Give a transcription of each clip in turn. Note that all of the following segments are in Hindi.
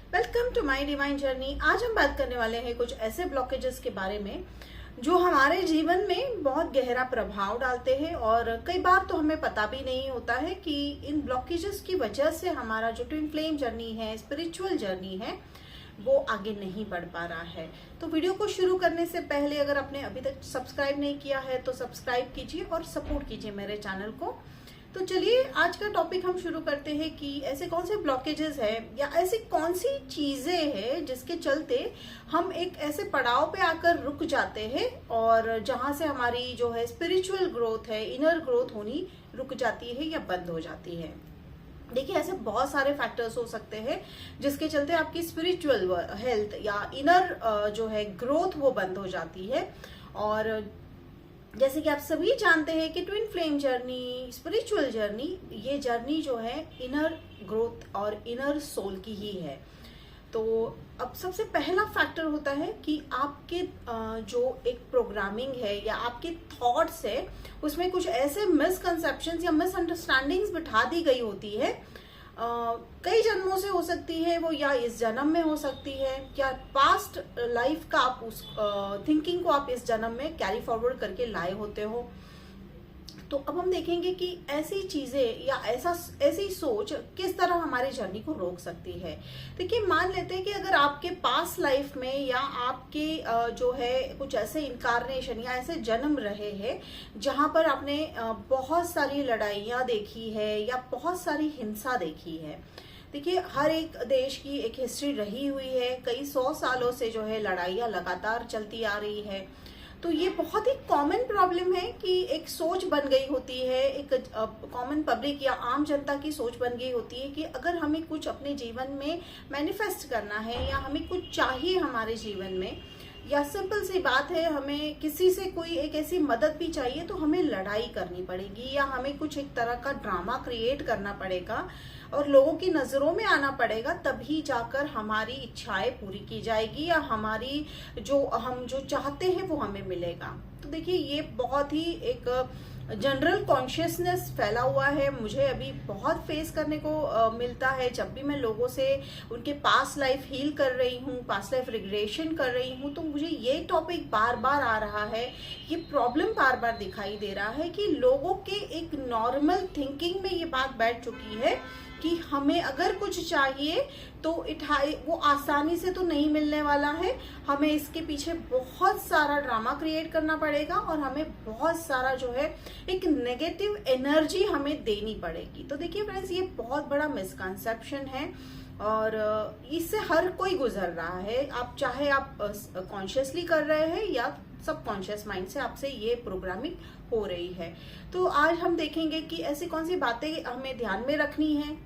Welcome to my divine journey. आज हम बात करने वाले हैं कुछ ऐसे ब्लॉकेजेस के बारे में जो हमारे जीवन में बहुत गहरा प्रभाव डालते हैं और कई बार तो हमें पता भी नहीं होता है कि इन ब्लॉकेजेस की वजह से हमारा जो ट्विन फ्लेम जर्नी है, स्पिरिचुअल जर्नी है, वो आगे नहीं बढ़ पा रहा है। तो वीडियो को शुरू करने से पहले अगर आपने अभी तक सब्सक्राइब नहीं किया है तो सब्सक्राइब कीजिए और सपोर्ट कीजिए मेरे चैनल को। तो चलिए आज का टॉपिक हम शुरू करते हैं कि ऐसे कौन से ब्लॉकेजेस है या ऐसी कौन सी चीजें हैं जिसके चलते हम एक ऐसे पड़ाव पे आकर रुक जाते हैं और जहां से हमारी जो है स्पिरिचुअल ग्रोथ है, इनर ग्रोथ होनी रुक जाती है या बंद हो जाती है। देखिए ऐसे बहुत सारे फैक्टर्स हो सकते हैं जिसके चलते आपकी स्पिरिचुअल हेल्थ या इनर जो है ग्रोथ वो बंद हो जाती है। और जैसे कि आप सभी जानते हैं कि twin flame journey, spiritual journey, ये जर्नी जो है इनर ग्रोथ और इनर सोल की ही है। तो अब सबसे पहला फैक्टर होता है कि आपके जो एक प्रोग्रामिंग है या आपके थॉट्स है उसमें कुछ ऐसे मिसकंसेप्शंस या मिसअंडरस्टैंडिंग्स बिठा दी गई होती है। कई जन्मों से हो सकती है वो, या इस जन्म में हो सकती है, या पास्ट लाइफ का आप उस थिंकिंग को आप इस जन्म में कैरी फॉरवर्ड करके लाए होते हो। तो अब हम देखेंगे कि ऐसी चीजें या ऐसी सोच किस तरह हमारी जर्नी को रोक सकती है। देखिए मान लेते हैं कि अगर आपके पास लाइफ में या आपके जो है कुछ ऐसे इनकारनेशन या ऐसे जन्म रहे हैं जहां पर आपने बहुत सारी लड़ाइयां देखी है या बहुत सारी हिंसा देखी है। देखिए हर एक देश की एक हिस्ट्री रही हुई है, कई 100 सालों से जो है लड़ाइयां लगातार चलती आ रही है। तो ये बहुत ही कॉमन प्रॉब्लम है कि एक सोच बन गई होती है, एक कॉमन पब्लिक या आम जनता की सोच बन गई होती है कि अगर हमें कुछ अपने जीवन में मैनिफेस्ट करना है या हमें कुछ चाहिए हमारे जीवन में, या सिंपल सी बात है हमें किसी से कोई एक ऐसी मदद भी चाहिए तो हमें लड़ाई करनी पड़ेगी या हमें कुछ एक तरह का ड्रामा क्रिएट करना पड़ेगा और लोगों की नजरों में आना पड़ेगा, तभी जाकर हमारी इच्छाएं पूरी की जाएगी या हमारी हम जो चाहते हैं वो हमें मिलेगा। तो देखिए ये बहुत ही एक जनरल कॉन्शियसनेस फैला हुआ है। मुझे अभी बहुत फेस करने को मिलता है जब भी मैं लोगों से उनके पास्ट लाइफ हील कर रही हूँ, पास्ट लाइफ रिग्रेशन कर रही हूँ, तो मुझे ये टॉपिक बार बार आ रहा है, ये प्रॉब्लम बार बार दिखाई दे रहा है कि लोगों के एक नॉर्मल थिंकिंग में ये बात बैठ चुकी है कि हमें अगर कुछ चाहिए तो वो आसानी से तो नहीं मिलने वाला है, हमें इसके पीछे बहुत सारा ड्रामा क्रिएट करना पड़ेगा और हमें बहुत सारा जो है एक नेगेटिव एनर्जी हमें देनी पड़ेगी। तो देखिए फ्रेंड्स ये बहुत बड़ा मिसकंसेप्शन है और इससे हर कोई गुजर रहा है। आप चाहे आप कॉन्शियसली कर रहे हैं या सबकॉन्शियस माइंड से आपसे ये प्रोग्रामिंग हो रही है। तो आज हम देखेंगे कि ऐसी कौन सी बातें हमें ध्यान में रखनी है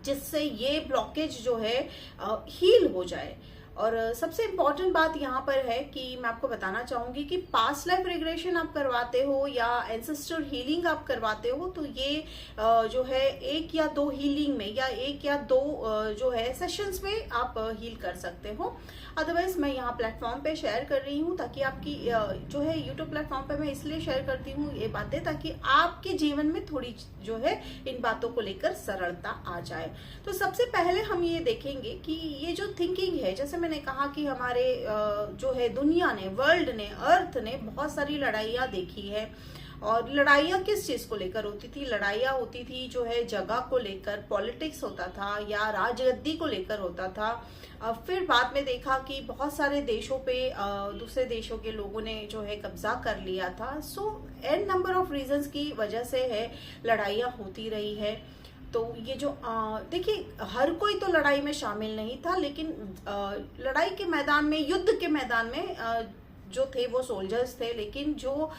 जिससे ये ब्लॉकेज जो है हील हो जाए। और सबसे इम्पॉर्टेंट बात यहाँ पर है कि मैं आपको बताना चाहूंगी कि पास्ट लाइफ रिग्रेशन आप करवाते हो या एंसेस्टर हीलिंग आप करवाते हो तो ये जो है 1 या 2 हीलिंग में या 1 या 2 जो है सेशंस में आप हील कर सकते हो। अदरवाइज मैं यहाँ प्लेटफॉर्म पे शेयर कर रही हूँ ताकि आपकी जो है यूट्यूब प्लेटफॉर्म पे मैं इसलिए शेयर करती हूँ ये बातें ताकि आपके जीवन में थोड़ी जो है इन बातों को लेकर सरलता आ जाए। तो सबसे पहले हम ये देखेंगे कि ये जो थिंकिंग है, जैसे मैंने कहा कि हमारे जो है दुनिया ने, वर्ल्ड ने, अर्थ ने बहुत सारी लड़ाइयां देखी है। और लड़ाइयां किस चीज को लेकर होती थी? लड़ाइयां होती थी जो है जगह को लेकर, पॉलिटिक्स होता था या राजगद्दी को लेकर होता था। फिर बाद में देखा कि बहुत सारे देशों पे दूसरे देशों के लोगों ने जो है कब्जा कर लिया था। सो एन नंबर ऑफ रीजंस की वजह से है लड़ाइयां होती रही है। तो ये जो देखिए हर कोई तो लड़ाई में शामिल नहीं था, लेकिन लड़ाई के मैदान में, युद्ध के मैदान में जो थे वो सोल्जर्स थे, लेकिन जो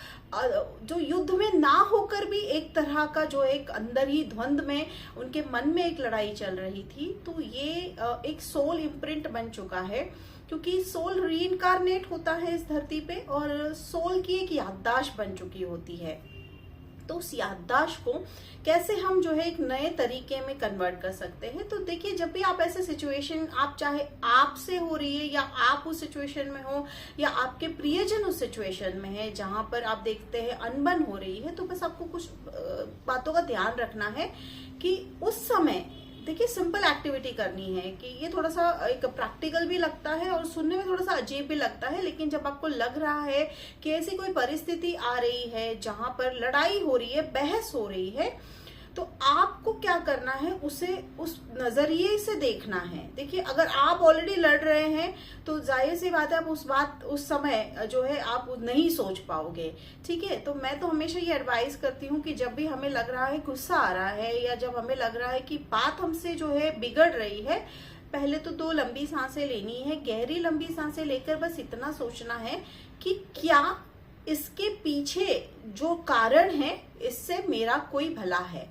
युद्ध में ना होकर भी एक तरह का जो एक अंदर ही द्वंद में उनके मन में एक लड़ाई चल रही थी। तो ये एक सोल इम्प्रिंट बन चुका है क्योंकि सोल रीइंकारनेट होता है इस धरती पे और सोल की एक याददाश्त बन चुकी होती है। तो उस याददाश्त को कैसे हम जो है एक नए तरीके में कन्वर्ट कर सकते हैं? तो देखिए जब भी आप ऐसे सिचुएशन, आप चाहे आपसे हो रही है या आप उस सिचुएशन में हो या आपके प्रियजन उस सिचुएशन में है जहां पर आप देखते हैं अनबन हो रही है, तो बस आपको कुछ बातों का ध्यान रखना है कि उस समय देखिए सिंपल एक्टिविटी करनी है कि ये थोड़ा सा एक प्रैक्टिकल भी लगता है और सुनने में थोड़ा सा अजीब भी लगता है, लेकिन जब आपको लग रहा है कि ऐसी कोई परिस्थिति आ रही है जहां पर लड़ाई हो रही है, बहस हो रही है, तो आपको क्या करना है, उसे उस नजरिए से देखना है। देखिए अगर आप ऑलरेडी लड़ रहे हैं तो जाहिर सी बात है आप उस समय जो है आप नहीं सोच पाओगे, ठीक है। तो मैं तो हमेशा ये एडवाइस करती हूँ कि जब भी हमें लग रहा है गुस्सा आ रहा है या जब हमें लग रहा है कि बात हमसे जो है बिगड़ रही है, पहले तो 2 लंबी सांसें लेनी है, गहरी लंबी सांसें लेकर बस इतना सोचना है कि क्या इसके पीछे जो कारण है इससे मेरा कोई भला है।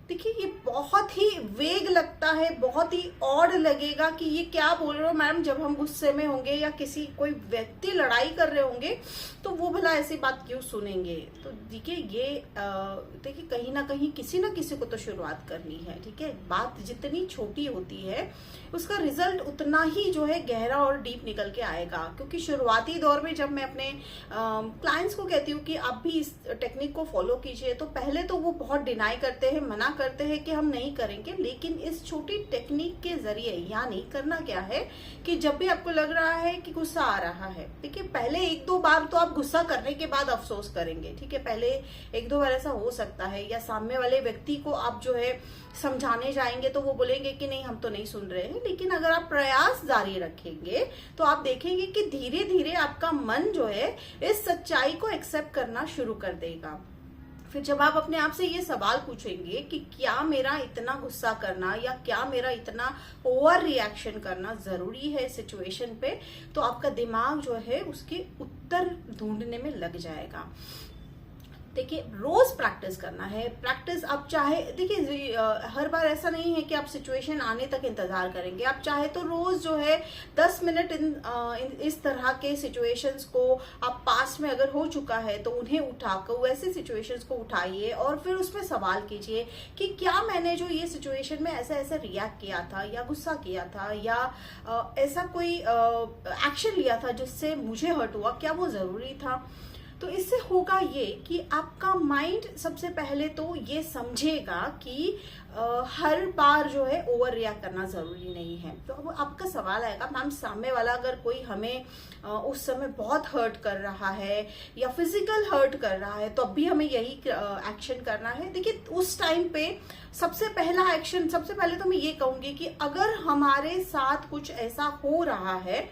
देखिए ये बहुत ही वेग लगता है, बहुत ही ऑड लगेगा कि ये क्या बोल रहे हो मैम, जब हम गुस्से में होंगे या कोई व्यक्ति लड़ाई कर रहे होंगे तो वो भला ऐसी बात क्यों सुनेंगे। तो देखिए ये देखिए कहीं ना कहीं किसी ना किसी को तो शुरुआत करनी है, ठीक है। बात जितनी छोटी होती है उसका रिजल्ट उतना ही जो है गहरा और डीप निकल के आएगा, क्योंकि शुरुआती दौर में जब मैं अपने क्लाइंट्स को कहती हूँ कि आप भी इस टेक्निक को फॉलो कीजिए, तो पहले तो वो बहुत डिनाई करते हैं, मना करते हैं कि हम नहीं करेंगे। लेकिन इस छोटी टेक्निक के जरिए यानी करना क्या है कि जब भी आपको लग रहा है कि गुस्सा आ रहा है, देखिए पहले 1-2 बार तो आप गुस्सा करने के बाद अफसोस करेंगे, ठीक है। पहले 1-2 बार ऐसा हो सकता है, या सामने वाले व्यक्ति को आप जो है समझाने जाएंगे तो वो बोलेंगे कि नहीं हम तो नहीं सुन रहे हैं। लेकिन अगर आप प्रयास जारी रखेंगे तो आप देखेंगे कि धीरे धीरे आपका मन जो है इस सच्चाई को एक्सेप्ट करना शुरू कर देगा। फिर जब आप अपने आप से ये सवाल पूछेंगे कि क्या मेरा इतना गुस्सा करना या क्या मेरा इतना ओवर रिएक्शन करना जरूरी है सिचुएशन पे, तो आपका दिमाग जो है उसके उत्तर ढूंढने में लग जाएगा। देखिए रोज प्रैक्टिस करना है। प्रैक्टिस आप चाहे देखिए हर बार ऐसा नहीं है कि आप सिचुएशन आने तक इंतजार करेंगे। आप चाहे तो रोज जो है 10 मिनट इस तरह के सिचुएशंस को आप पास में अगर हो चुका है तो उन्हें उठाकर वैसे सिचुएशंस को उठाइए और फिर उसमें सवाल कीजिए कि क्या मैंने जो ये सिचुएशन में ऐसा ऐसा रिएक्ट किया था या गुस्सा किया था या ऐसा कोई एक्शन लिया था जिससे मुझे हर्ट हुआ, क्या वो जरूरी था। तो इससे होगा ये कि आपका माइंड सबसे पहले तो ये समझेगा कि हर बार जो है ओवर रिएक्ट करना जरूरी नहीं है। तो अब आपका सवाल आएगा मैम सामने वाला अगर कोई हमें उस समय बहुत हर्ट कर रहा है या फिजिकल हर्ट कर रहा है तो अब भी हमें यही एक्शन करना है। देखिए उस टाइम पे सबसे पहले तो मैं ये कहूंगी कि अगर हमारे साथ कुछ ऐसा हो रहा है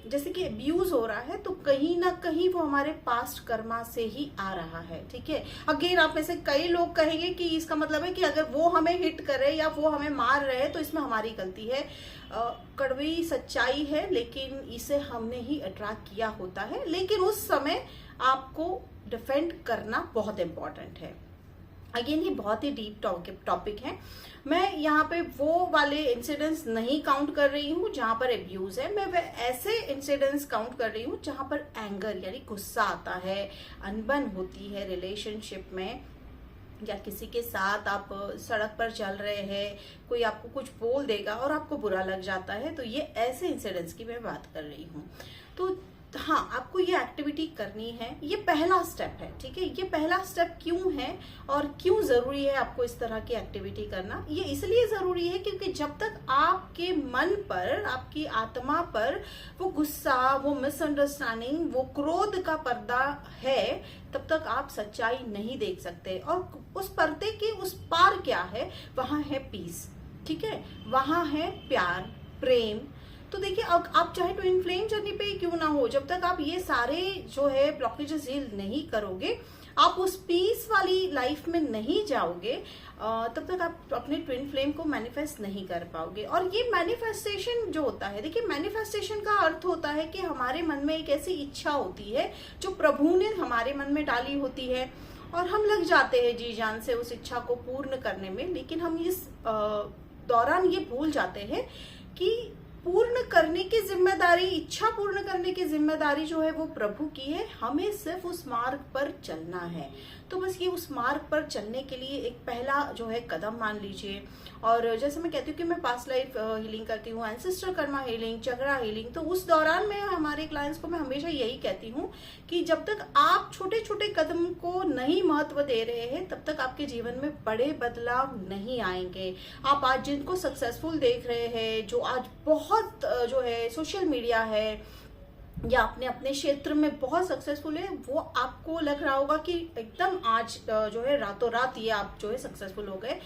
जैसे कि अब्यूज हो रहा है तो कहीं ना कहीं वो हमारे पास्ट कर्मा से ही आ रहा है, ठीक है। अगेन आप में से कई लोग कहेंगे कि इसका मतलब है कि अगर वो हमें हिट करे या वो हमें मार रहे हैं तो इसमें हमारी गलती है। कड़वी सच्चाई है, लेकिन इसे हमने ही अट्रैक्ट किया होता है। लेकिन उस समय आपको डिफेंड करना बहुत इंपॉर्टेंट है। अगेन ये बहुत ही डीप टॉपिक है। मैं यहाँ पे वो वाले इंसिडेंट्स नहीं काउंट कर रही हूँ जहां पर एब्यूज है, मैं ऐसे इंसिडेंट्स काउंट कर रही हूँ जहां पर एंगर यानी गुस्सा आता है, अनबन होती है रिलेशनशिप में, या किसी के साथ आप सड़क पर चल रहे हैं, कोई आपको कुछ बोल देगा और आपको बुरा लग जाता है। तो ये ऐसे इंसिडेंट्स की मैं बात कर रही हूँ। तो हाँ, आपको ये एक्टिविटी करनी है, ये पहला स्टेप है, ठीक है। ये पहला स्टेप क्यों है और क्यों जरूरी है आपको इस तरह की एक्टिविटी करना? ये इसलिए जरूरी है क्योंकि जब तक आपके मन पर, आपकी आत्मा पर वो गुस्सा, वो मिसअंडरस्टैंडिंग, वो क्रोध का पर्दा है, तब तक आप सच्चाई नहीं देख सकते। और उस पर्दे के उस पार क्या है? वहां है पीस, ठीक है, वहां है प्यार, प्रेम। तो देखिए अब आप चाहे ट्विन फ्लेम जर्नी पे क्यों ना हो, जब तक आप ये सारे जो है ब्लॉकेजेस हील नहीं करोगे, आप उस पीस वाली लाइफ में नहीं जाओगे, तब तक आप अपने ट्विन फ्लेम को मैनिफेस्ट नहीं कर पाओगे। और ये मैनिफेस्टेशन जो होता है, देखिए मैनिफेस्टेशन का अर्थ होता है कि हमारे मन में एक ऐसी इच्छा होती है जो प्रभु ने हमारे मन में डाली होती है और हम लग जाते हैं जी जान से उस इच्छा को पूर्ण करने में। लेकिन हम इस दौरान ये भूल जाते हैं कि पूर्ण करने की जिम्मेदारी, इच्छा पूर्ण करने की जिम्मेदारी जो है वो प्रभु की है। हमें सिर्फ उस मार्ग पर चलना है। तो बस ये उस मार्ग पर चलने के लिए एक पहला जो है कदम मान लीजिए। और जैसे मैं कहती हूँ कि मैं पास्ट लाइफ हीलिंग करती हूँ, एंसेस्टर कर्मा हीलिंग, चक्रा हीलिंग, तो उस दौरान मैं हमारे क्लाइंट्स को मैं हमेशा यही कहती हूँ कि जब तक आप छोटे छोटे कदम को नहीं महत्व दे रहे हैं तब तक आपके जीवन में बड़े बदलाव नहीं आएंगे। आप आज जिनको सक्सेसफुल देख रहे हैं, जो आज बहुत जो है सोशल मीडिया है या अपने अपने क्षेत्र में बहुत सक्सेसफुल है, वो आपको लग रहा होगा कि एकदम आज जो है रातों रात ये आप जो है सक्सेसफुल हो गए।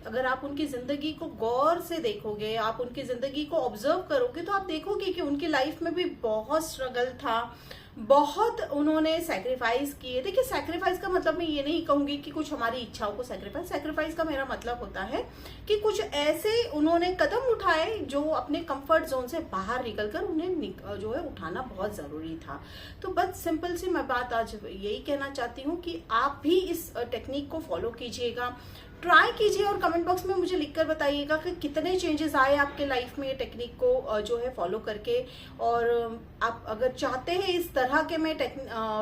अगर आप उनकी जिंदगी को गौर से देखोगे, आप उनकी जिंदगी को ऑब्जर्व करोगे, तो आप देखोगे कि उनकी लाइफ में भी बहुत स्ट्रगल था, बहुत उन्होंने सैक्रिफाइस किए। देखिए, सैक्रिफाइस का मतलब मैं ये नहीं कहूंगी कि कुछ हमारी इच्छाओं को सैक्रिफाइस का मेरा मतलब होता है कि कुछ ऐसे उन्होंने कदम उठाए जो अपने कंफर्ट जोन से बाहर निकलकर उन्हें जो है उठाना बहुत जरूरी था। तो बस सिंपल सी मैं बात आज यही कहना चाहती हूँ कि आप भी इस टेक्निक को फॉलो कीजिएगा, ट्राई कीजिए और कमेंट बॉक्स में मुझे लिखकर बताइएगा कि कितने चेंजेस आए आपके लाइफ में ये टेक्निक को जो है फॉलो करके। और आप अगर चाहते हैं इस तरह के मैं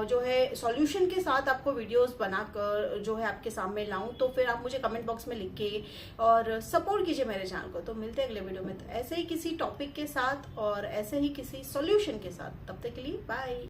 जो है सॉल्यूशन के साथ आपको वीडियोस बनाकर जो है आपके सामने लाऊं, तो फिर आप मुझे कमेंट बॉक्स में लिख के और सपोर्ट कीजिए मेरे चैनल को। तो मिलते हैं अगले वीडियो में, तो ऐसे ही किसी टॉपिक के साथ और ऐसे ही किसी सॉल्यूशन के साथ। तब तक के लिए बाय।